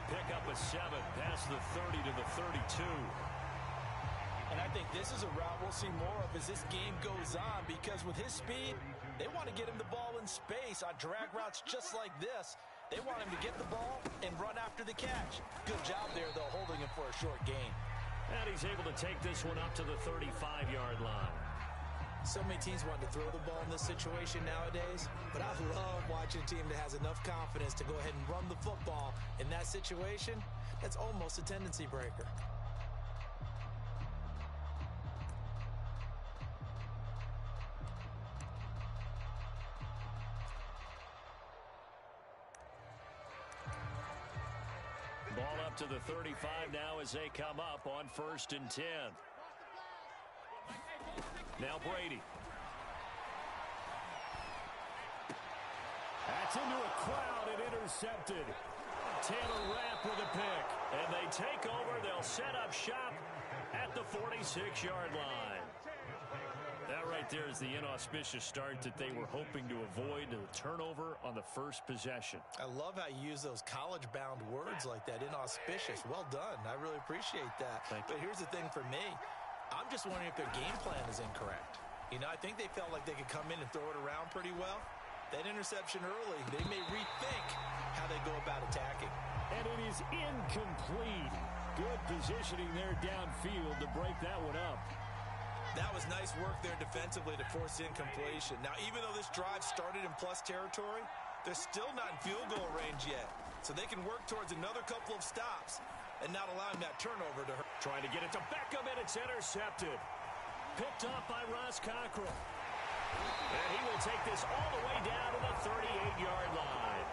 pick up a 7 past the 30 to the 32. And I think this is a route we'll see more of as this game goes on, because with his speed, they want to get him the ball in space on drag routes just like this. They want him to get the ball and run after the catch. Good job there, though, holding him for a short gain. And he's able to take this one up to the 35-yard line. So many teams want to throw the ball in this situation nowadays, but I love watching a team that has enough confidence to go ahead and run the football. In that situation, that's almost a tendency breaker. Ball up to the 35 now as they come up on 1st and 10. Now Brady. That's into a crowd and intercepted. Taylor Rapp with a pick. And they take over. They'll set up shop at the 46-yard line. That right there is the inauspicious start that they were hoping to avoid, the turnover on the first possession. I love how you use those college-bound words like that, inauspicious. Well done. I really appreciate that. But here's the thing for me. I'm just wondering if their game plan is incorrect. You know, I think they felt like they could come in and throw it around pretty well. That interception early, they may rethink how they go about attacking. And it is incomplete. Good positioning there downfield to break that one up. That was nice work there defensively to force incompletion. Now, even though this drive started in plus territory, they're still not in field goal range yet. So they can work towards another couple of stops and not allowing that turnover to hurt. Trying to get it to Beckham, and it's intercepted. Picked up by Ross Cockrell. And he will take this all the way down to the 38-yard line.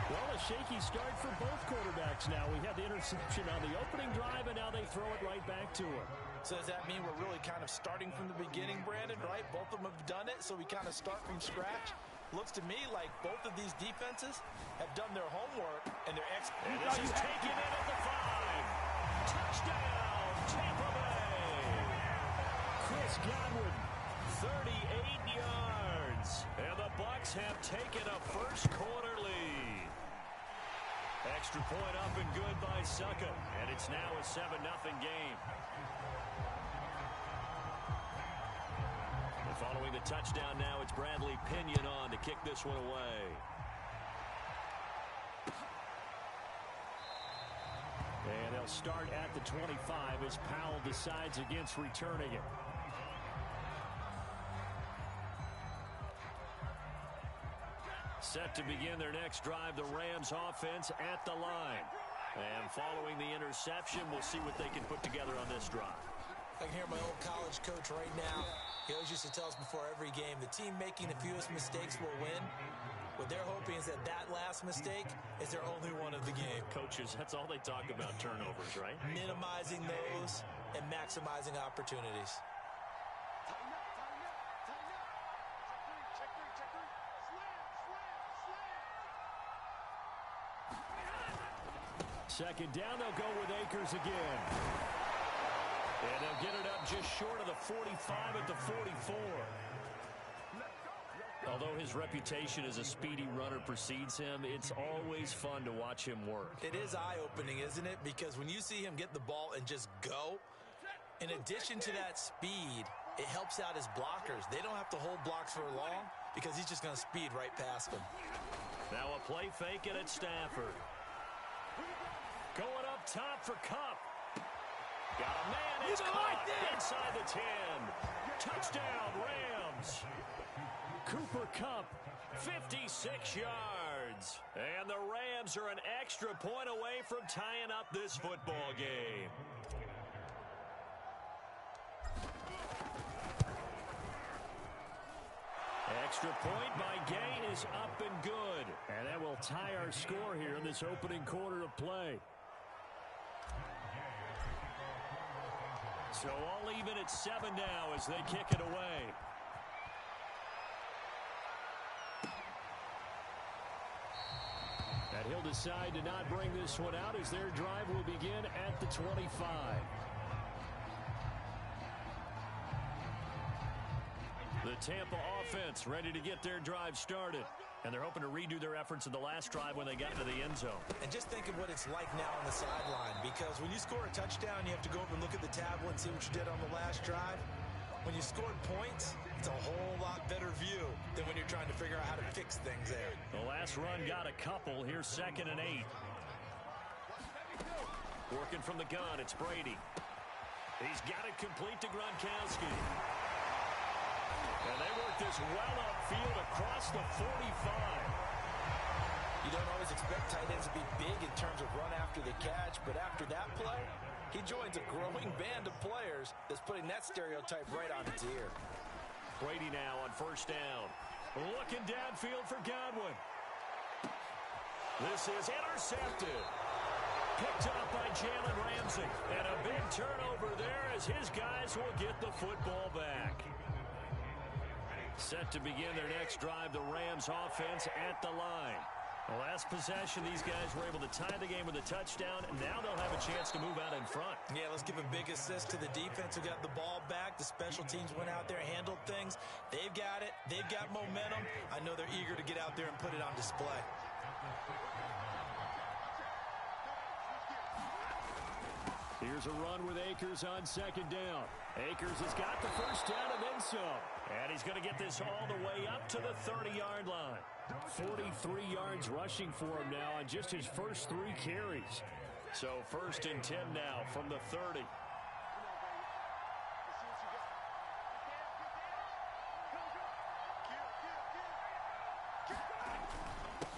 Well, a shaky start for both quarterbacks now. We had the interception on the opening drive, and now they throw it right back to him. So does that mean we're really kind of starting from the beginning, Brandon, right? Both of them have done it, so we kind of start from scratch. Looks to me like both of these defenses have done their homework, and they're And this is taken in at the 5. Touchdown, Tampa Bay. Chris Godwin, 38 yards. And the Bucs have taken a first quarter lead. Extra point up and good by Succa. And it's now a 7-0 game. And following the touchdown now, it's Bradley Pinion on to kick this one away. And they'll start at the 25 as Powell decides against returning it. Set to begin their next drive, the Rams offense at the line. And following the interception, we'll see what they can put together on this drive. I can hear my old college coach right now. He always used to tell us before every game, the team making the fewest mistakes will win. What they're hoping is that last mistake is their only one of the game. Coaches, that's all they talk about, turnovers, right? Minimizing those and maximizing opportunities. Second down, they'll go with Akers again. And they'll get it up just short of the 45 at the 44. Although his reputation as a speedy runner precedes him, it's always fun to watch him work. It is eye-opening, isn't it? Because when you see him get the ball and just go, in addition to that speed, it helps out his blockers. They don't have to hold blocks for long because he's just going to speed right past them. Now a play fake it at Stafford. Going up top for Kupp. Got a man. It's caught inside the 10. Touchdown, Rams. Cooper Kupp, 56 yards. And the Rams are an extra point away from tying up this football game. Extra point by Gay is up and good. And that will tie our score here in this opening quarter of play. So all even at 7 now as they kick it away. And he'll decide to not bring this one out as their drive will begin at the 25. The Tampa offense ready to get their drive started. And they're hoping to redo their efforts in the last drive when they got into the end zone. And just think of what it's like now on the sideline, because when you score a touchdown, you have to go over and look at the tablet and see what you did on the last drive. When you scored points, it's a whole lot better view than when you're trying to figure out how to fix things there. The last run got a couple. Here's 2nd and 8. Working from the gun, it's Brady. He's got it complete to Gronkowski. And they work this well upfield across the 45. You don't always expect tight ends to be big in terms of run after the catch, but after that play, he joins a growing band of players that's putting that stereotype right on its ear. Brady now on 1st down. Looking downfield for Godwin. This is intercepted. Picked up by Jalen Ramsey. And a big turnover there as his guys will get the football back. Set to begin their next drive, the Rams offense at the line. The last possession, these guys were able to tie the game with a touchdown, and now they'll have a chance to move out in front. Yeah, let's give a big assist to the defense who got the ball back. The special teams went out there, handled things. They've got it. They've got momentum. I know they're eager to get out there and put it on display. Here's a run with Akers on 2nd down. Akers has got the 1st down and then some. And he's going to get this all the way up to the 30-yard line. 43 yards rushing for him now on just his first 3 carries. So 1st and 10 now from the 30.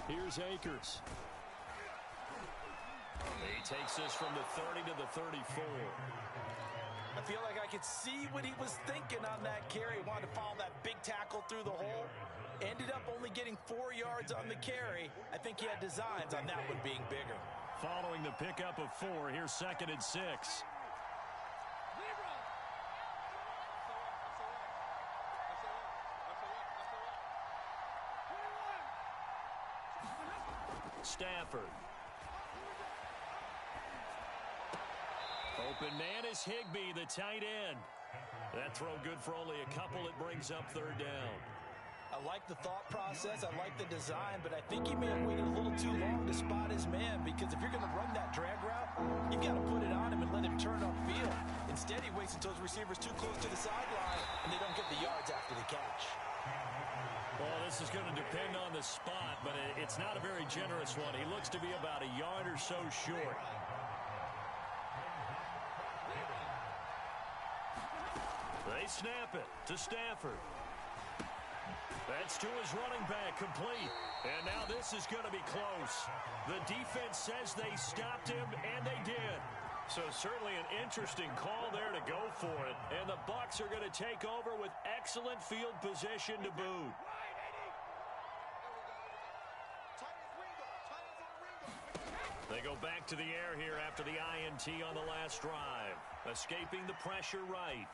Here's Akers. He takes this from the 30 to the 34. I feel like I could see what he was thinking on that carry. He wanted to follow that big tackle through the hole. Ended up only getting 4 yards on the carry. I think he had designs on that one being bigger. Following the pickup of 4, here's 2nd and 6. Stafford. Open man is Higbee, the tight end. That throw good for only a couple. It brings up 3rd down. I like the thought process. I like the design, but I think he may have waited a little too long to spot his man, because if you're going to run that drag route, you've got to put it on him and let him turn upfield. Instead, he waits until his receiver's too close to the sideline, and they don't get the yards after the catch. Well, this is going to depend on the spot, but it's not a very generous one. He looks to be about a yard or so short. They snap it to Stafford. That's to his running back, complete. And now this is going to be close. The defense says they stopped him, and they did. So certainly an interesting call there to go for it. And the Bucs are going to take over with excellent field position to boot. They go back to the air here after the INT on the last drive. Escaping the pressure right.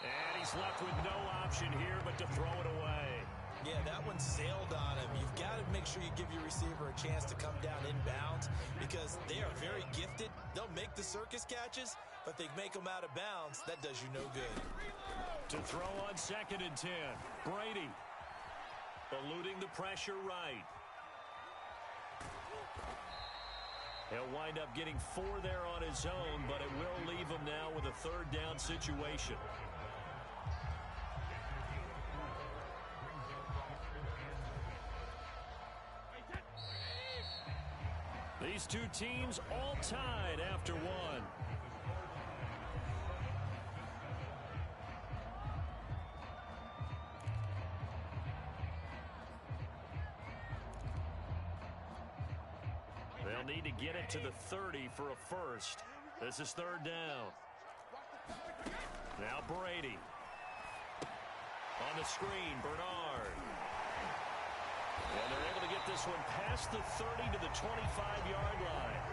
And he's left with no option here but to throw it away. Yeah, that one sailed on him. You've got to make sure you give your receiver a chance to come down inbounds, because they are very gifted. They'll make the circus catches, but they make them out of bounds. That does you no good. To throw on 2nd and 10. Brady eluding the pressure right. He'll wind up getting 4 there on his own, but it will leave him now with a 3rd down situation. These two teams all tied after 1. They'll need to get it to the 30 for a first. This is 3rd down. Now Brady. On the screen, Bernard. And they're able to get this one past the 30 to the 25-yard line.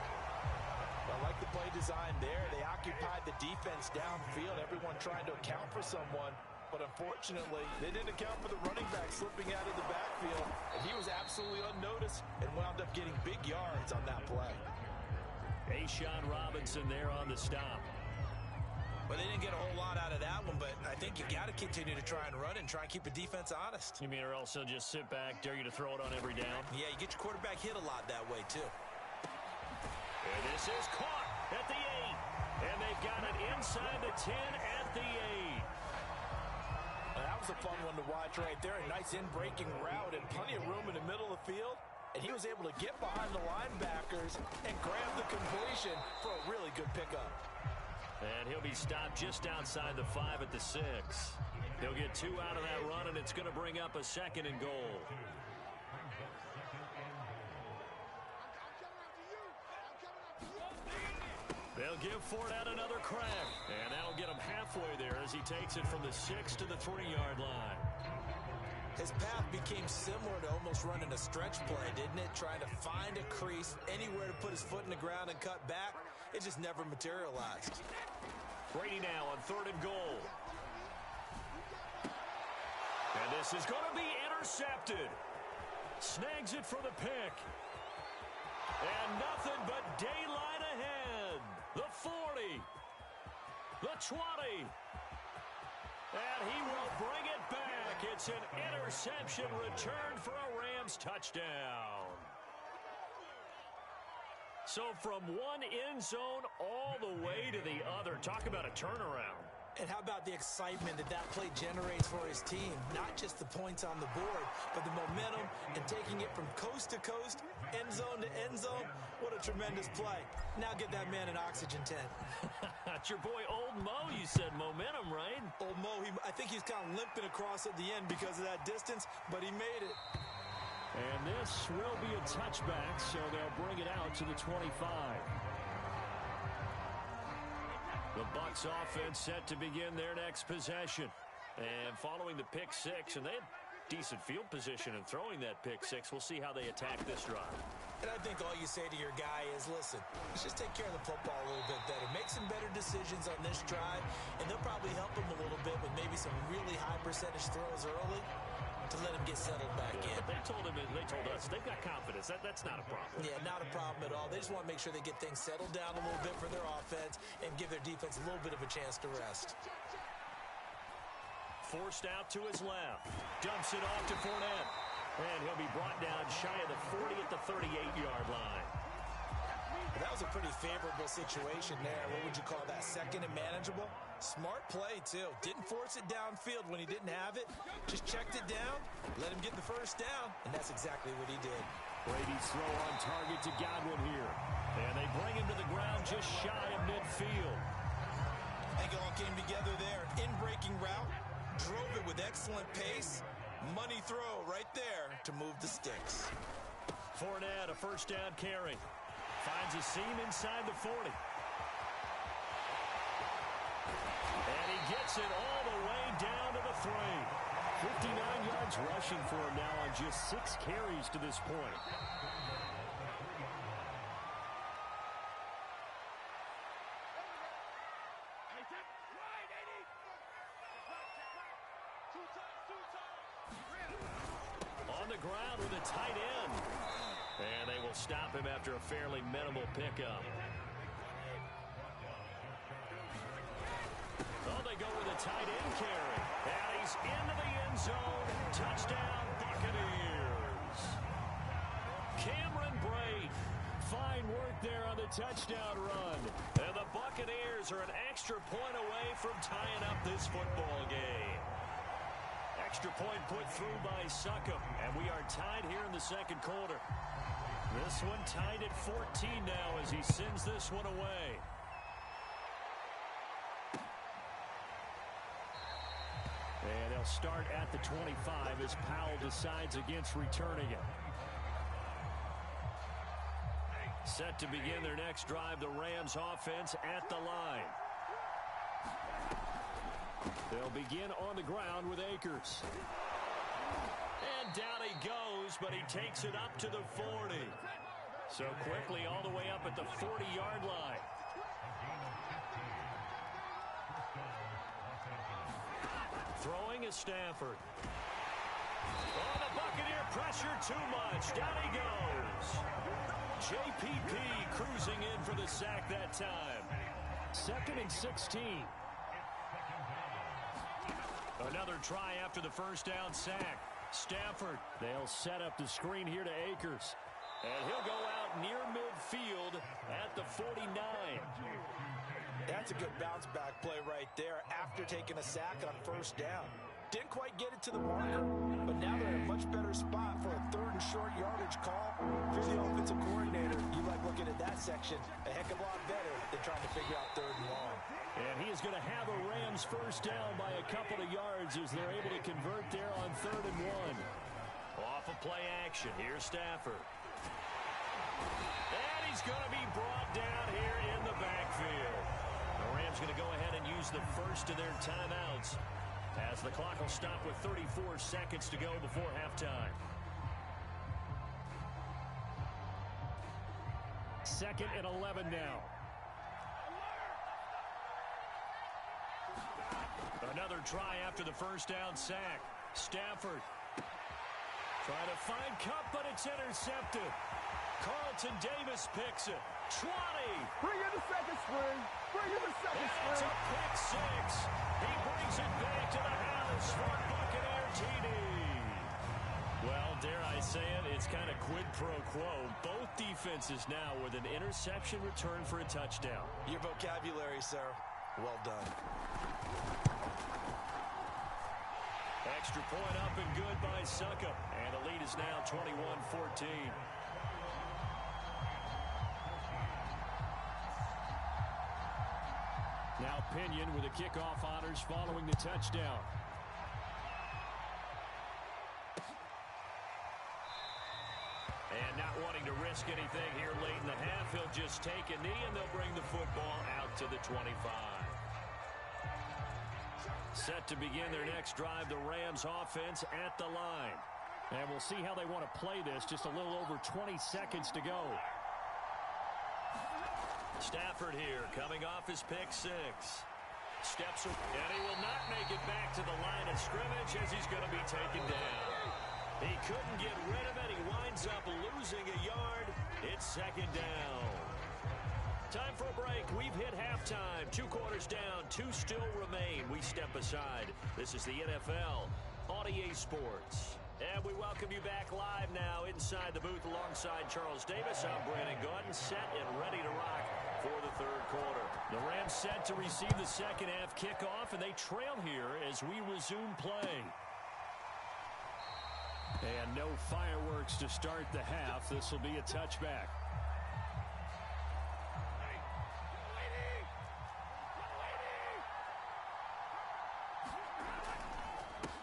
I like the play design there. They occupied the defense downfield, everyone trying to account for someone. But unfortunately, they didn't account for the running back slipping out of the backfield. And he was absolutely unnoticed and wound up getting big yards on that play. A'Shawn Robinson there on the stop. Well, they didn't get a whole lot out of that one, but I think you got to continue to try and run and try and keep the defense honest. You mean or else they'll just sit back, dare you to throw it on every down? Yeah, you get your quarterback hit a lot that way, too. And this is caught at the 8. And they've got it inside the 10 at the 8. That was a fun one to watch right there. A nice in-breaking route and plenty of room in the middle of the field. And he was able to get behind the linebackers and grab the completion for a really good pickup. And he'll be stopped just outside the 5 at the 6. He'll get 2 out of that run, and it's going to bring up a 2nd and goal. They'll give Fournette another crack, and that'll get him halfway there as he takes it from the 6 to the 3-yard line. His path became similar to almost running a stretch play, didn't it? Trying to find a crease, anywhere to put his foot in the ground and cut back. It just never materialized. Brady now on 3rd and goal. And this is going to be intercepted. Snags it for the pick. And nothing but daylight ahead. The 40. The 20. And he will bring it back. It's an interception return for a Rams touchdown. So from one end zone all the way to the other. Talk about a turnaround. And how about the excitement that that play generates for his team? Not just the points on the board, but the momentum and taking it from coast to coast, end zone to end zone. What a tremendous play. Now get that man an oxygen tent. That's your boy Old Mo, you said. Momentum, right? Old Mo, I think he's kind of limping across at the end because of that distance, but he made it. And this will be a touchback, so they'll bring it out to the 25. The Bucs offense set to begin their next possession. And following the pick 6, and they had decent field position in throwing that pick 6. We'll see how they attack this drive. And I think all you say to your guy is, listen, let's just take care of the football a little bit better. Make some better decisions on this drive, and they'll probably help him a little bit with maybe some really high percentage throws early to let him get settled back in. They told us they've got confidence. That's not a problem. Yeah, not a problem at all. They just want to make sure they get things settled down a little bit for their offense and give their defense a little bit of a chance to rest. Forced out to his left. Dumps it off to Fournette. And he'll be brought down shy of the 40 at the 38-yard line. That was a pretty favorable situation there. What would you call that? Second and manageable? Smart play, too. Didn't force it downfield when he didn't have it. Just checked it down, let him get the first down, and that's exactly what he did. Brady's throw on target to Godwin here. And they bring him to the ground just shy of midfield. I think it all came together there. In-breaking route, drove it with excellent pace. Money throw right there to move the sticks. Fournette, a first down carry. Finds a seam inside the 40. And he gets it all the way down to the 3. 59 yards rushing for him now on just 6 carries to this point. On the ground with a tight end. And they will stop him after a fairly minimal pickup. Oh, they go with a tight end carry. And he's into the end zone. Touchdown, Buccaneers. Cameron Brate. Fine work there on the touchdown run. And the Buccaneers are an extra point away from tying up this football game. Extra point put through by Succop. And we are tied here in the second quarter. This one tied at 14 now as he sends this one away. And they'll start at the 25 as Powell decides against returning it. Set to begin their next drive, the Rams offense at the line. They'll begin on the ground with Akers. And down he goes, but he takes it up to the 40. So quickly all the way up at the 40-yard line. Throwing is Stafford. Oh, the Buccaneer pressure too much. Down he goes. JPP cruising in for the sack that time. 2nd and 16. Another try after the first down sack. Stafford, they'll set up the screen here to Akers. And he'll go out near midfield at the 49. That's a good bounce-back play right there after taking a sack on first down. Didn't quite get it to the marker, but now they're in a much better spot for a third and short yardage call. If you're the offensive coordinator, you like looking at that section a heck of a lot better than trying to figure out third and long. And he is going to have a Rams first down by a couple of yards as they're able to convert there on 3rd and 1. Off of play action, here's Stafford. And he's going to be brought down here in the backfield. The Rams going to go ahead and use the first of their timeouts as the clock will stop with 34 seconds to go before halftime. 2nd and 11 now. Another try after the first down sack. Stafford trying to find Cup, but it's intercepted. Carlton Davis picks it. 20. Bring in the second string. Bring in the second string. It's a pick six. He brings it back to the house for Buccaneer TD. Well, dare I say it, it's kind of quid pro quo. Both defenses now with an interception return for a touchdown. Your vocabulary, sir. Well done. Extra point up and good by Succop. And the lead is now 21-14. Now Pinion with the kickoff honors following the touchdown. And not wanting to risk anything here late in the half, he'll just take a knee and they'll bring the football out to the 25. Set to begin their next drive, the Rams offense at the line. And we'll see how they want to play this. Just a little over 20 seconds to go. Stafford here, coming off his pick six. Steps, and he will not make it back to the line of scrimmage as he's going to be taken down. He couldn't get rid of it. He winds up losing a yard. It's 2nd down. Time for a break. We've hit halftime. 2 quarters down. 2 still remain. We step aside. This is the NFL on EA Sports. And we welcome you back live now inside the booth alongside Charles Davis. I'm Brandon Gaudin, set and ready to rock for the 3rd quarter. The Rams set to receive the second half kickoff, and they trail here as we resume play. And no fireworks to start the half. This will be a touchback.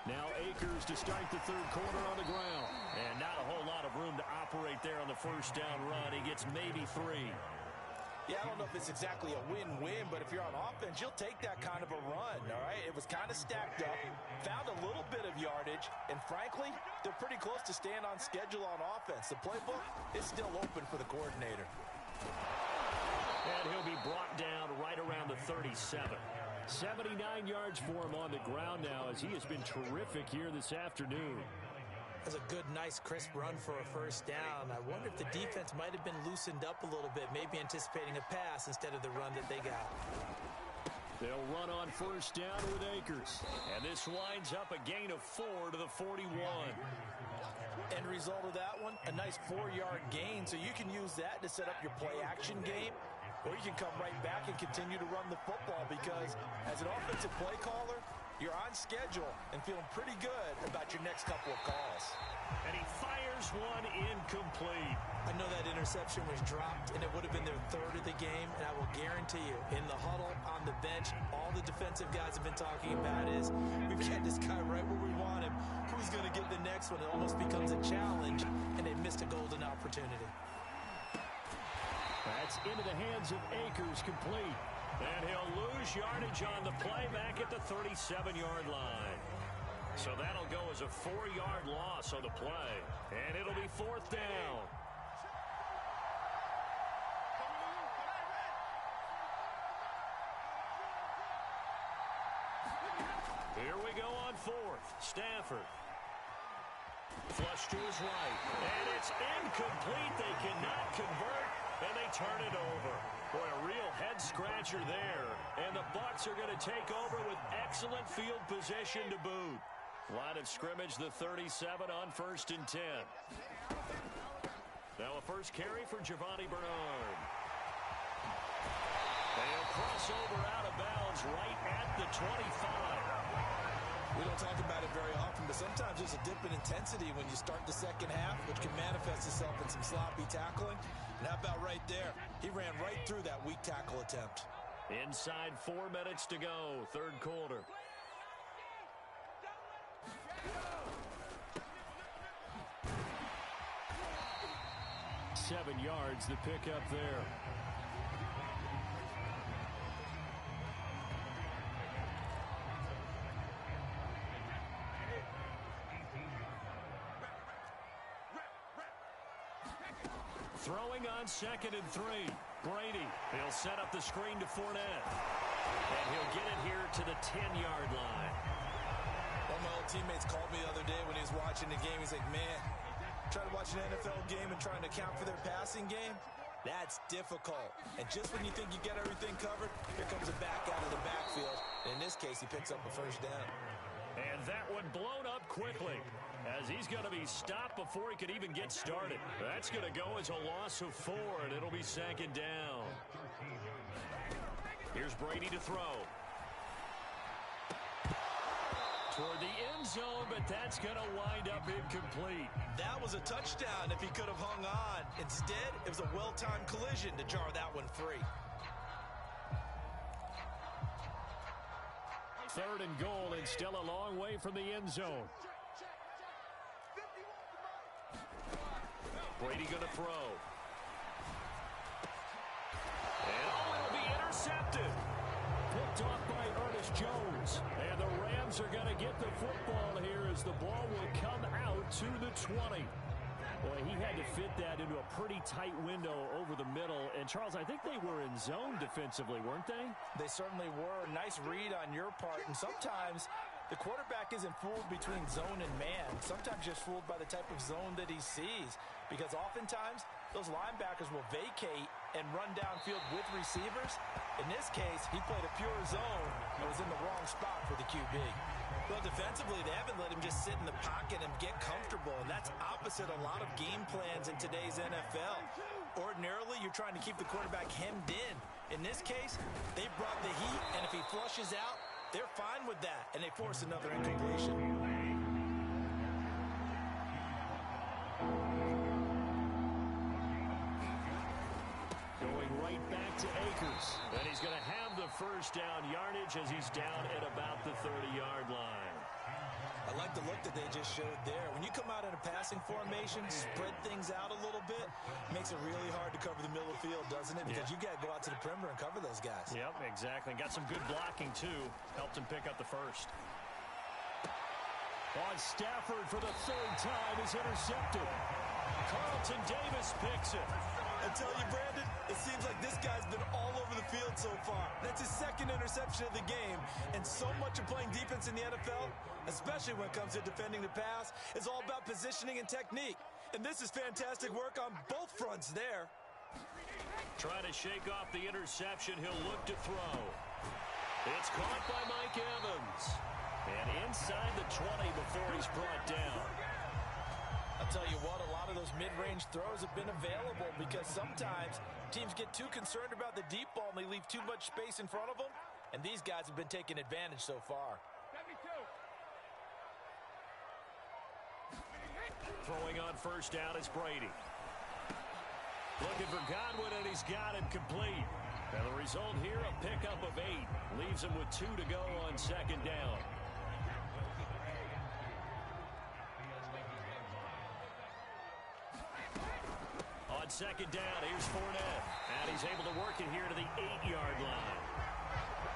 Now Akers to start the 3rd quarter on the ground. And not a whole lot of room to operate there on the first down run. He gets maybe 3. Yeah, I don't know if it's exactly a win-win, but if you're on offense, you'll take that kind of a run, all right? It was kind of stacked up, found a little bit of yardage, and frankly, they're pretty close to staying on schedule on offense. The playbook is still open for the coordinator. And he'll be brought down right around the 37. 79 yards for him on the ground now as he has been terrific here this afternoon. That's a good, nice, crisp run for a first down. I wonder if the defense might have been loosened up a little bit, maybe anticipating a pass instead of the run that they got. They'll run on first down with Akers. And this winds up a gain of 4 to the 41. End result of that one, a nice 4-yard gain, so you can use that to set up your play-action game, or you can come right back and continue to run the football because as an offensive play caller, you're on schedule and feeling pretty good about your next couple of calls. And he fires one incomplete. I know that interception was dropped, and it would have been their 3rd of the game, and I will guarantee you, in the huddle, on the bench, all the defensive guys have been talking about is, we've got this guy right where we want him. Who's going to get the next one? It almost becomes a challenge, and they missed a golden opportunity. That's into the hands of Akers, complete. And he'll lose yardage on the play back at the 37-yard line. So that'll go as a 4-yard loss on the play. And it'll be 4th down. Here we go on 4th. Stafford. Flush to his right. And it's incomplete. They cannot convert. And they turn it over. Boy, a real head-scratcher there. And the Bucs are going to take over with excellent field position to boot. Line of scrimmage, the 37 on 1st and 10. Now a first carry for Giovanni Bernard. They'll cross over out of bounds right at the 25. We don't talk about it very often, but sometimes there's a dip in intensity when you start the second half, which can manifest itself in some sloppy tackling. And how about right there? He ran right through that weak tackle attempt. Inside 4 minutes to go, third quarter. Seven yards, the pickup there. Throwing on 2nd and 3. Brady. He'll set up the screen to Fournette. And he'll get it here to the 10-yard line. One of my old teammates called me the other day when he was watching the game. He's like, man, trying to watch an NFL game and trying to account for their passing game, that's difficult. And just when you think you get everything covered, here comes a back out of the backfield. And in this case, he picks up a first down. And that one blown up quickly, as he's going to be stopped before he could even get started. That's going to go as a loss of 4, and it'll be 2nd down. Here's Brady to throw. Toward the end zone, but that's going to wind up incomplete. That was a touchdown if he could have hung on. Instead, it was a well-timed collision to jar that one free. 3rd and goal, and still a long way from the end zone. Brady going to throw. And it'll be intercepted. Picked off by Ernest Jones. And the Rams are going to get the football here as the ball will come out to the 20. Boy, he had to fit that into a pretty tight window over the middle. And, Charles, I think they were in zone defensively, weren't they? They certainly were. Nice read on your part. And sometimes the quarterback isn't fooled between zone and man. Sometimes just fooled by the type of zone that he sees. Because oftentimes, those linebackers will vacate and run downfield with receivers. In this case, he played a pure zone and was in the wrong spot for the QB. Well, defensively, they haven't let him just sit in the pocket and get comfortable, and that's opposite a lot of game plans in today's NFL. Ordinarily, you're trying to keep the quarterback hemmed in. In this case, they brought the heat, and if he flushes out, they're fine with that, and they force another incompletion. Going right back to Akers. And he's going to have the first down yardage as he's down at about the 30-yard line. I like the look that they just showed there. When you come out in a passing formation, spread things out a little bit, makes it really hard to cover the middle of the field, doesn't it? Because you got to go out to the perimeter and cover those guys. Yep, exactly. And got some good blocking, too. Helped him pick up the first. On Stafford for the 3rd time is intercepted. Carlton Davis picks it. I tell you, Brandon, it seems like this guy's been all over the field so far. That's his 2nd interception of the game. And so much of playing defense in the NFL, especially when it comes to defending the pass, is all about positioning and technique. And this is fantastic work on both fronts there. Trying to shake off the interception. He'll look to throw. It's caught by Mike Evans. And inside the 20 before he's brought down. I'll tell you what, a lot of those mid-range throws have been available because sometimes teams get too concerned about the deep ball and they leave too much space in front of them. And these guys have been taking advantage so far. Throwing on first down is Brady. Looking for Godwin, and he's got it complete. And the result here, a pickup of 8. Leaves him with 2 to go on 2nd down. On 2nd down, here's Fournette. And he's able to work it here to the 8-yard line.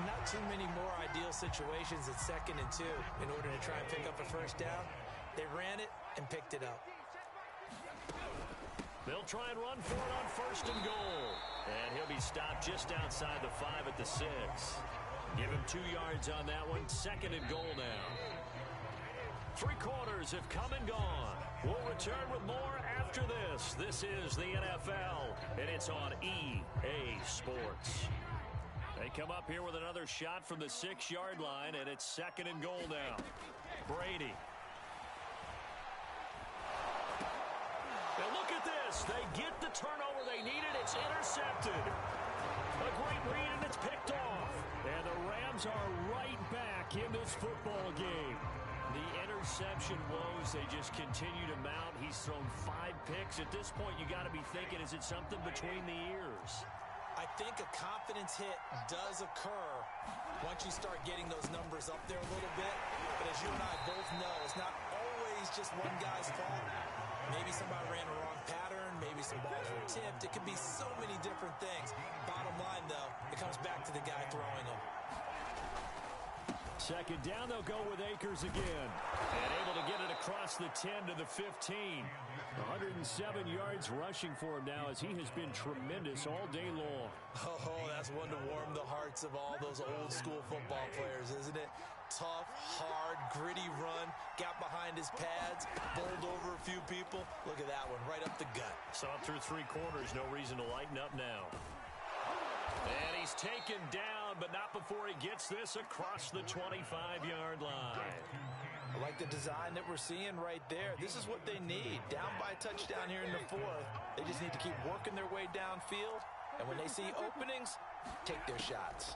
Not too many more ideal situations at 2nd and 2 in order to try and pick up a first down. They ran it and picked it up. They'll try and run for it on 1st and goal. And he'll be stopped just outside the 5 at the 6. Give him 2 yards on that one. 2nd and goal now. Three quarters have come and gone. We'll return with more after this. This is the NFL, and it's on EA Sports. They come up here with another shot from the 6-yard line, and it's 2nd and goal now. Brady. And look at this. They get the turnover they needed. It's intercepted. A great read, and it's picked off. And the Rams are right back in this football game. The interception woes, they just continue to mount. He's thrown 5 picks. At this point, you got to be thinking, is it something between the ears? I think a confidence hit does occur once you start getting those numbers up there a little bit. But as you and I both know, it's not always just one guy's fault. Maybe somebody ran a wrong pattern. Maybe some balls were tipped. It could be so many different things. Bottom line, though, it comes back to the guy throwing them. 2nd down, they'll go with Akers again. And able to get it across the 10 to the 15. 107 yards rushing for him now as he has been tremendous all day long. Oh, that's one to warm the hearts of all those old school football players, isn't it? Tough, hard, gritty run. Got behind his pads, bowled over a few people. Look at that one, right up the gut. Saw it through 3 quarters. No reason to lighten up now. And he's taken down, but not before he gets this across the 25-yard line. I like the design that we're seeing right there. This is what they need. Down by a touchdown here in the 4th. They just need to keep working their way downfield. And when they see openings, take their shots.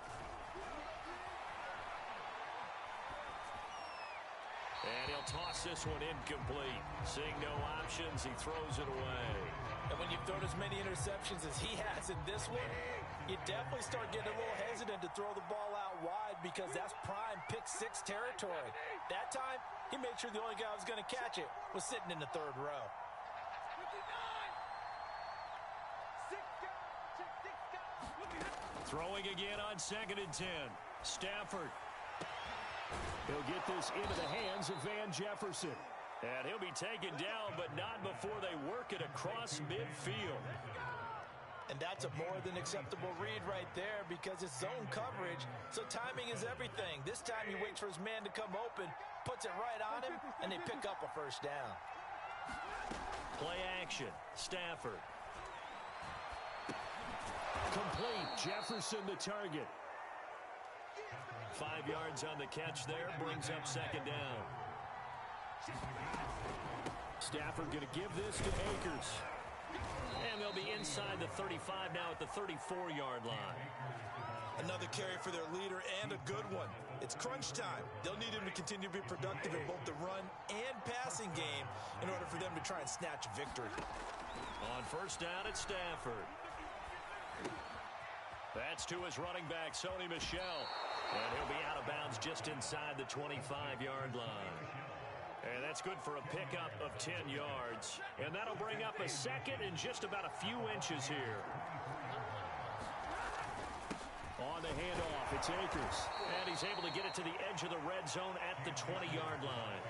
And he'll toss this one incomplete. Seeing no options, he throws it away. And when you've thrown as many interceptions as he has in this one, you definitely start getting a little hesitant to throw the ball out wide because that's prime pick-6 territory. That time, he made sure the only guy who was going to catch it was sitting in the 3rd row. Throwing again on 2nd and 10. Stafford. He'll get this into the hands of Van Jefferson. And he'll be taken down, but not before they work it across midfield. And that's a more than acceptable read right there because it's zone coverage, so timing is everything. This time he waits for his man to come open, puts it right on him, and they pick up a 1st down. Play action. Stafford. Complete. Jefferson the target. 5 yards on the catch there, brings up 2nd down. Stafford going to give this to Akers. And they'll be inside the 35 now at the 34-yard line. Another carry for their leader and a good one. It's crunch time. They'll need him to continue to be productive in both the run and passing game in order for them to try and snatch victory. On 1st down, it's Stafford. That's to his running back, Sony Michel. And he'll be out of bounds just inside the 25-yard line. And that's good for a pickup of 10 yards. And that'll bring up a 2nd and just about a few inches here. On the handoff, it's Akers. And he's able to get it to the edge of the red zone at the 20-yard line.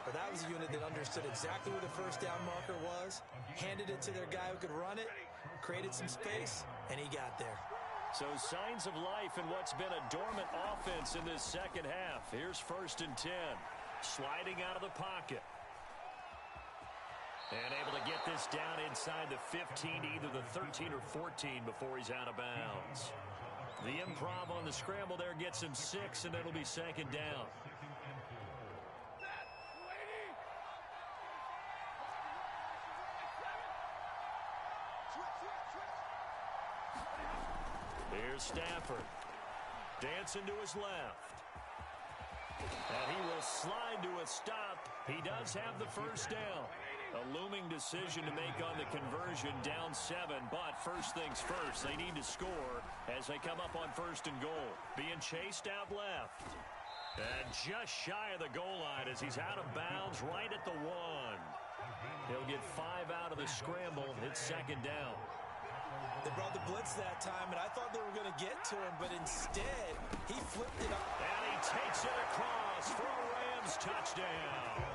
But that was a unit that understood exactly where the 1st down marker was, handed it to their guy who could run it, created some space, and he got there. So signs of life in what's been a dormant offense in this 2nd half. Here's 1st and 10. Sliding out of the pocket. And able to get this down inside the 15, either the 13 or 14 before he's out of bounds. The improv on the scramble there gets him 6, and it'll be 2nd down. Here's Stafford. Dancing to his left. And he will slide to a stop. He does have the 1st down. A looming decision to make on the conversion, down 7. But first things first, they need to score as they come up on 1st and goal. Being chased out left. And just shy of the goal line as he's out of bounds right at the 1. He'll get 5 out of the scramble. It's 2nd down. They brought the blitz that time, and I thought they were going to get to him, but instead, he flipped it up. And he takes it across for a Rams touchdown.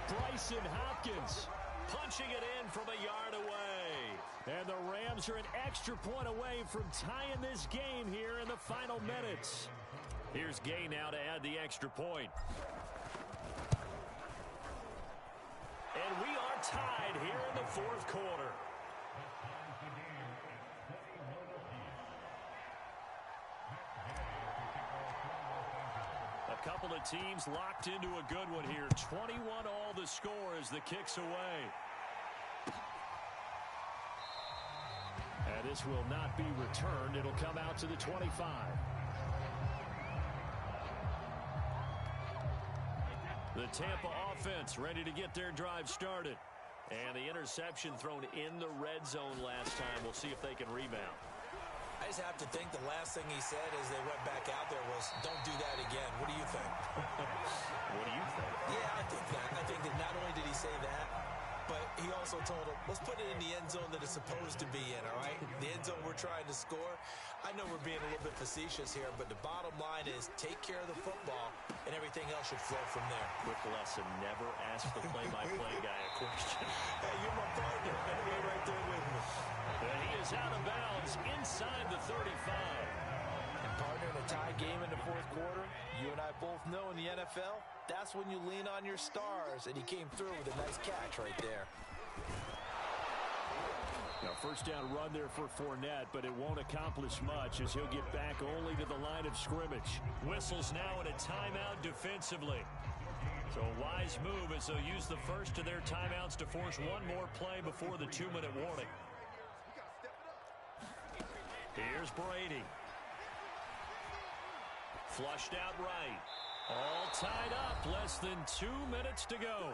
Bryson Hopkins punching it in from a yard away. And the Rams are an extra point away from tying this game here in the final minutes. Here's Gay now to add the extra point. And we are tied here in the fourth quarter. A couple of teams locked into a good one here. 21 all the score as the kick's away. And this will not be returned. It'll come out to the 25. The Tampa offense ready to get their drive started. And the interception thrown in the red zone last time. We'll see if they can rebound. I just have to think the last thing he said as they went back out there was, don't do that again. What do you think? What do you think? Yeah, I think that. I think that not only did he say that, but he also told him, let's put it in the end zone that it's supposed to be in, all right? The end zone we're trying to score. I know we're being a little bit facetious here, but the bottom line is take care of the football, and everything else should flow from there. Quick lesson, never ask the play-by-play guy a question. Hey, you're my partner. You're right there with me. And he is out of bounds inside the 35. And partner, in a tie game in the fourth quarter, you and I both know in the NFL, that's when you lean on your stars, and he came through with a nice catch right there. Now, first down run there for Fournette, but it won't accomplish much as he'll get back only to the line of scrimmage. Whistles now in a timeout defensively. So a wise move as they'll use the first of their timeouts to force one more play before the 2-minute warning. Here's Brady. Flushed out right. All tied up. Less than 2 minutes to go.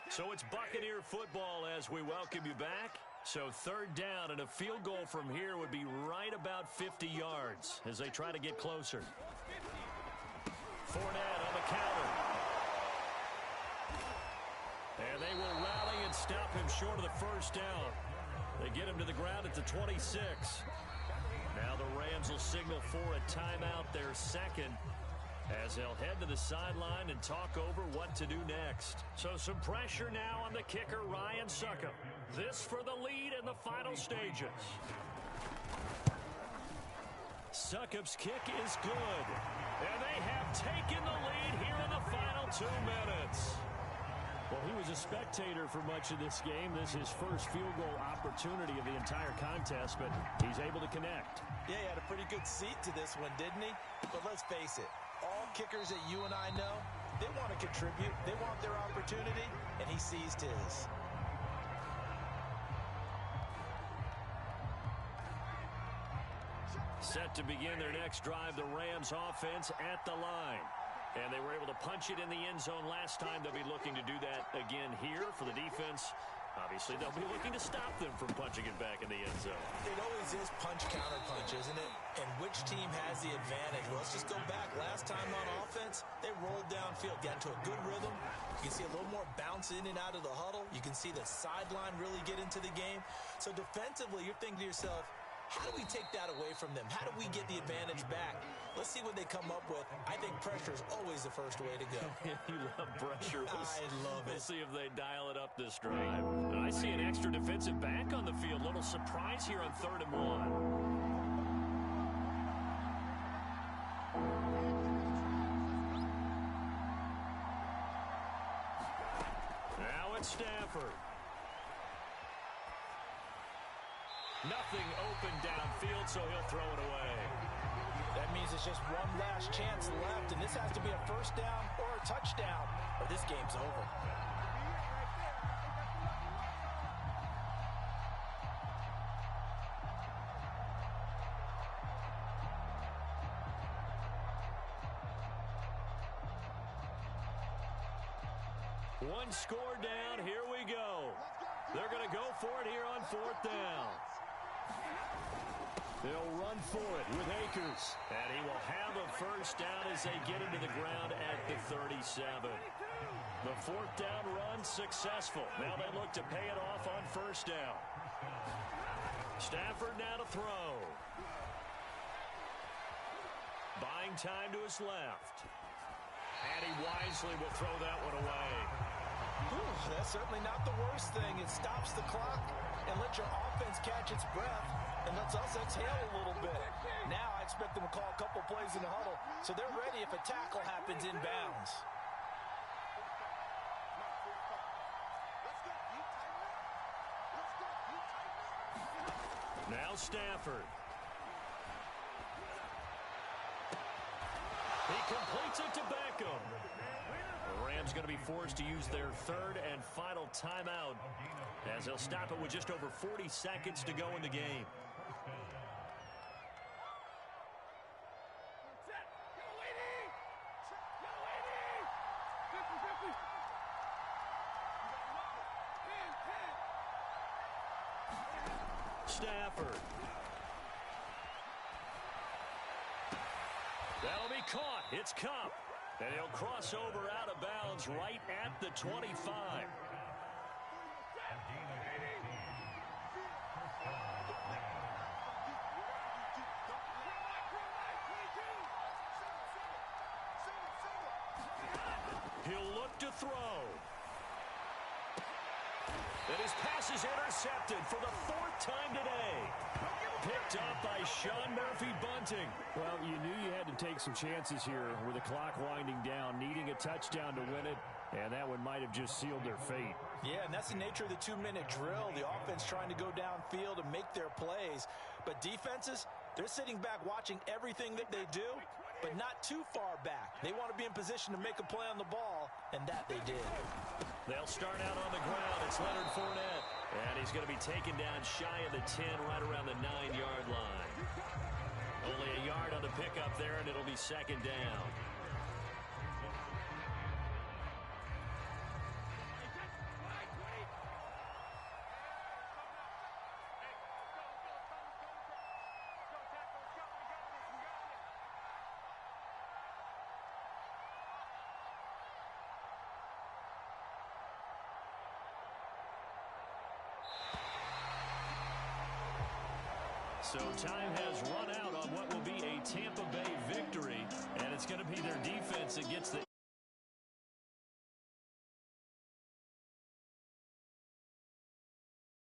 So it's Buccaneer football as we welcome you back. So third down and a field goal from here would be right about 50 yards as they try to get closer. Fournette on the counter. And they will rally and stop him short of the first down. They get him to the ground at the 26. Now the Rams will signal for a timeout, their second, as they'll head to the sideline and talk over what to do next. So some pressure now on the kicker, Ryan Succop. This for the lead in the final stages. Succop's kick is good. And they have taken the lead here in the final 2 minutes. Well, he was a spectator for much of this game. This is his first field goal opportunity of the entire contest, but he's able to connect. Yeah, he had a pretty good seat to this one, didn't he? But let's face it, all kickers that you and I know, they want to contribute. They want their opportunity, and he seized his. Set to begin their next drive, the Rams offense at the line. And they were able to punch it in the end zone last time. They'll be looking to do that again here for the defense. Obviously, they'll be looking to stop them from punching it back in the end zone. It always is punch-counter-punch, isn't it? And which team has the advantage? Well, let's just go back. Last time on offense, they rolled downfield, got into a good rhythm. You can see a little more bounce in and out of the huddle. You can see the sideline really get into the game. So defensively, you're thinking to yourself, how do we take that away from them? How do we get the advantage back? Let's see what they come up with. I think pressure is always the first way to go. You love pressure. I love it. We'll see if they dial it up this drive. I see an extra defensive back on the field. Little surprise here on 3rd and 1. Now it's Stafford. Nothing open downfield, so he'll throw it away. That means it's just one last chance left, and this has to be a first down or a touchdown, or this game's over. One score down, here we go. They're going to go for it here on 4th down. They'll run for it with Akers. And he will have a first down as they get him to the ground at the 37. The 4th down run successful. Now they look to pay it off on first down. Stafford now to throw. Buying time to his left. And he wisely will throw that one away. Whew, certainly not the worst thing. It stops the clock and lets your offense catch its breath and lets us exhale a little bit. Now I expect them to call a couple plays in the huddle, so they're ready if a tackle happens inbounds. Now Stafford. He completes it to Beckham. The Rams going to be forced to use their third and final timeout as they'll stop it with just over 40 seconds to go in the game. Stafford. That'll be caught. It's Cup. And he'll cross over out of bounds right at the 25. He'll look to throw. And his pass is intercepted for the fourth time today. Picked up by Sean Murphy-Bunting. Well, you knew you had to take some chances here with the clock winding down, needing a touchdown to win it, and that one might have just sealed their fate. Yeah, and that's the nature of the 2-minute drill. The offense trying to go downfield and make their plays. But defenses, they're sitting back watching everything that they do, but not too far back. They want to be in position to make a play on the ball, and that they did. They'll start out on the ground. It's Leonard Fournette. And he's going to be taken down shy of the 10, right around the 9-yard line. Only a yard on the pickup there, and it'll be second down. So time has run out on what will be a Tampa Bay victory, and it's going to be their defense that gets the